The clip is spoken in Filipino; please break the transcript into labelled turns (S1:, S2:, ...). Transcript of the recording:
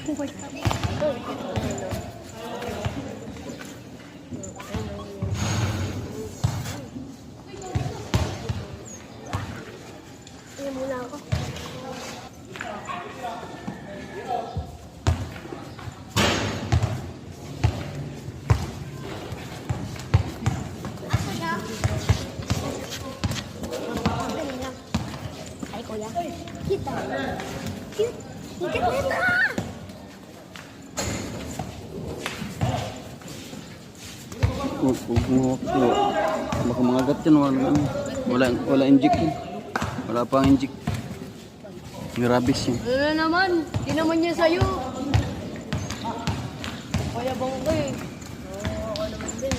S1: Ayan muna ako. Ay, kuya. Kita. Cute. Kita ko ito.
S2: Baka mangagat yan. Wala inject yun. Wala pang inject. Yung rabies yun.
S1: Ano na naman? Di naman niya sa'yo. Kaya bang ko eh. Oo, ako naman din.